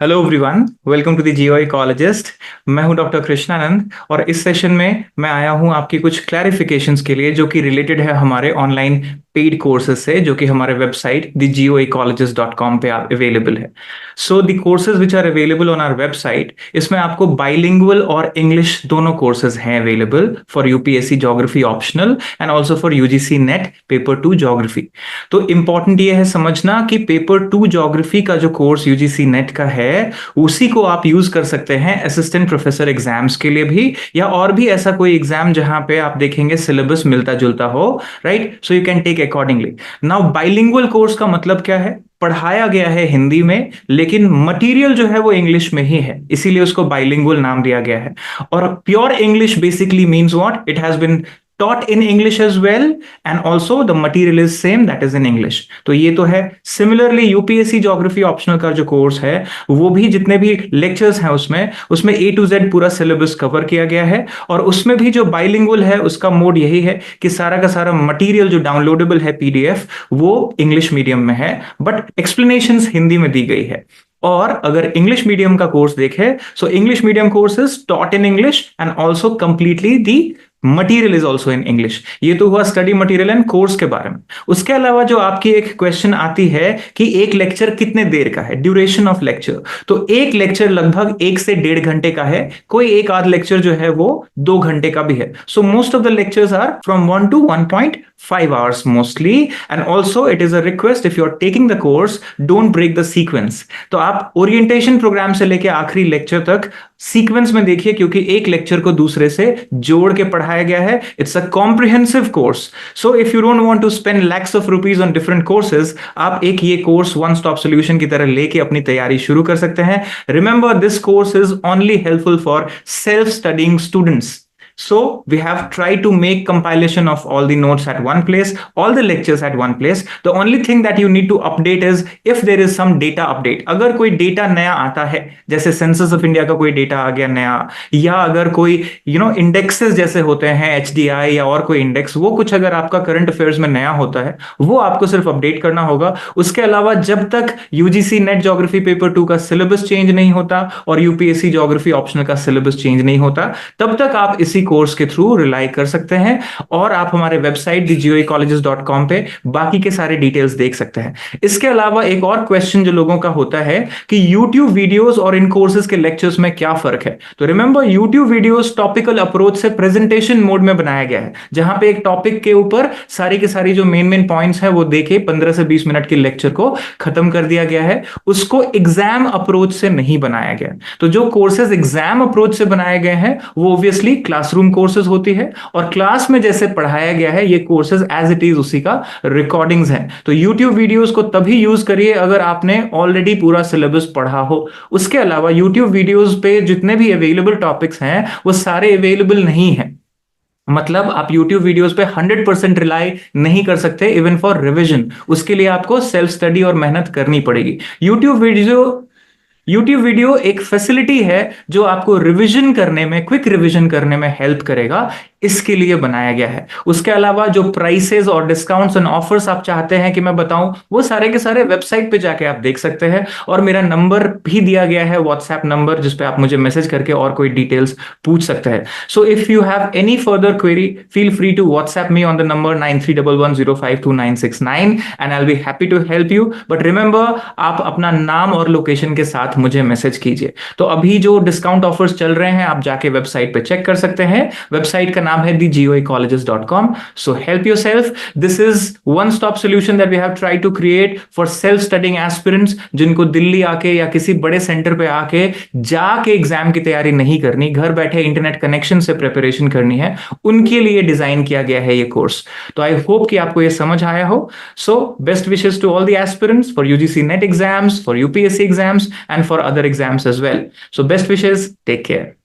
Hello everyone, welcome to the geoecologist. मैं हूं doctor Krishnanand और इस सेशन में मैं आया हूं आपकी कुछ क्लैरिफिकेशंस के लिए जो कि रिलेटेड है हमारे ऑनलाइन पेड कोर्सेज से, जो कि हमारे वेबसाइट द geoecologist.com पे अवेलेबल है। So the courses which are available on our website, इसमें आपको बाइलिंगुअल और इंग्लिश दोनों कोर्सेज हैं available for UPSC geography optional and also for UGC NET paper 2 geography. तो इंपॉर्टेंट ये है समझना कि पेपर 2 ज्योग्राफी का जो कोर्स यूजीसी नेट का है उसी को आप यूज कर सकते हैं असिस्टेंट प्रोफेसर एग्जाम्स के लिए भी, या और भी ऐसा कोई एग्जाम जहां पे आप देखेंगे सिलेबस मिलता जुलता हो। Right, so you can take accordingly. Now bilingual course का मतलब क्या है? पढ़ाया गया है हिंदी में लेकिन मटेरियल जो है वो इंग्लिश में ही है, इसीलिए उसको बाइलिंगुअल नाम दिया गया है। और pure English basically means what? It has been taught in English as well and also the material is same, that is in English। तो ये तो है। सिमिलरली यूपीएससी ज्योग्राफी ऑप्शनल का जो कोर्स है वो भी जितने भी लेक्चर्स हैं उसमें उसमें A to Z पूरा सिलेबस कवर किया गया है। और उसमें भी जो बाइलिंगुअल है उसका मोड यही है कि सारा का सारा मटेरियल जो डाउनलोडेबल है पीडीएफ वो इंग्लिश मीडियम में है, बट एक्सप्लेनेशंस हिंदी में दी गई है। और अगर इंग्लिश मीडियम का कोर्स देखे, so English medium course is taught in English and also completely the material is also in English. ये तो हुआ स्टडी मटेरियल एंड कोर्स के बारे में। उसके अलावा जो आपकी एक क्वेश्चन आती है कि एक लेक्चर कितने देर का है, ड्यूरेशन ऑफ लेक्चर, तो एक लेक्चर लगभग 1 से 1.5 घंटे का है। कोई एक आध लेक्चर जो है वो 2 घंटे का भी है। So most of the lectures are from 1 to 1.5 hours mostly, and also it is a request if you are taking the course, don't break the sequence। तो आप ओरिएंटेशन प्रोग्राम से लेके आखिरी लेक्चर तक सीक्वेंस में देखिए, क्योंकि एक लेक्चर को दूसरे से जोड़ के पढ़ाया गया है। It's a comprehensive course. So if you don't want to spend lakhs of rupees on different courses, आप एक ये कोर्स वन स्टॉप सोल्यूशन की तरह लेके अपनी तैयारी शुरू कर सकते हैं। Remember, this course is only helpful for self studying students. So we have tried to make compilation of all the notes at one place, all the lectures at one place। The only thing that you need to update is if there is some data update। अगर कोई data नया आता है, जैसे census of India का कोई data आ गया नया, या अगर कोई इंडेक्सेस जैसे होते हैं एचडीआई या और कोई इंडेक्स, वो कुछ अगर आपका करंट अफेयर्स में नया होता है वो आपको सिर्फ अपडेट करना होगा। उसके अलावा जब तक यूजीसी नेट ज्योग्राफी पेपर 2 का सिलेबस चेंज नहीं होता और यूपीएससी ज्योग्राफी ऑप्शनल का सिलेबस चेंज नहीं होता, तब तक आप इसी कोर्स के थ्रू रिलाई कर सकते हैं। और आप हमारे वेबसाइट geoecologist.com पे बाकी के सारे डिटेल्स देख सकते हैं। इसके अलावा एक और क्वेश्चन जो लोगों का होता है कि YouTube वीडियोस और इन कोर्सेज के लेक्चर्स में क्या फर्क है। तो remember, YouTube videos topical approach से प्रेजेंटेशन मोड में बनाया गया है, जहां पे एक टॉपिक के ऊपर सारी की सारी जो मेन पॉइंट्स है वो देके 15 से 20 मिनट के लेक्चर को खत्म कर दिया गया है। उसको एग्जाम अप्रोच से नहीं बनाया गया। तो जो कोर्सेज एग्जाम अप्रोच से बनाए गए हैं वो ऑब्वियसली क्लासरूम कोर्सेज होती है, और क्लास में जैसे पढ़ाया गया है ये कोर्सेज एज इट इज उसी का रिकॉर्डिंग्स हैं। तो YouTube वीडियोस को तभी यूज करिए अगर आपने ऑलरेडी पूरा सिलेबस पढ़ा हो। उसके अलावा YouTube वीडियोस पे जितने भी अवेलेबल टॉपिक्स हैं वो सारे अवेलेबल नहीं हैं। मतलब आप YouTube वीडियोस पे 100% रिलाई नहीं कर सकते इवन फॉर रिवीजन। उसके लिए आपको सेल्फ स्टडी और मेहनत करनी पड़ेगी। YouTube वीडियो एक फैसिलिटी है जो आपको रिवीजन करने में, क्विक रिवीजन करने में हेल्प करेगा, इसके लिए बनाया गया है। उसके अलावा जो प्राइसेस और डिस्काउंट्स एंड ऑफर्स आप चाहते हैं कि मैं बताऊं, वो सारे के सारे वेबसाइट पे जाके आप देख सकते हैं। और मेरा नंबर भी दिया गया है, व्हाट्सएप नंबर, जिसपे आप मुझे मैसेज करके और कोई डिटेल्स पूछ सकते हैं। So if you have any further query, feel free to WhatsApp me on the number 9311052969 and I will be happy to help you. But remember, आप अपना नाम और लोकेशन के साथ मुझे मैसेज कीजिए। तो अभी जो डिस्काउंट ऑफर्स चल रहे हैं आप जाके वेबसाइट पे चेक कर सकते हैं। वेबसाइट का नाम है geoecologist.com। So help yourself। This is one stop solution that we have tried to create for self studying aspirants जिनको दिल्ली आके या किसी बड़े सेंटर पे आके जाके एग्जाम की तैयारी नहीं करनी, घर बैठे इंटरनेट कनेक्शन से प्रिपरेशन करनी है, उनके लिए डिजाइन किया गया है ये कोर्स। तो आई होप कि आपको ये समझ आया हो। So best wishes to all the aspirants for UGC NET exams, for UPSC exams and for other exams as well. So best wishes, take care.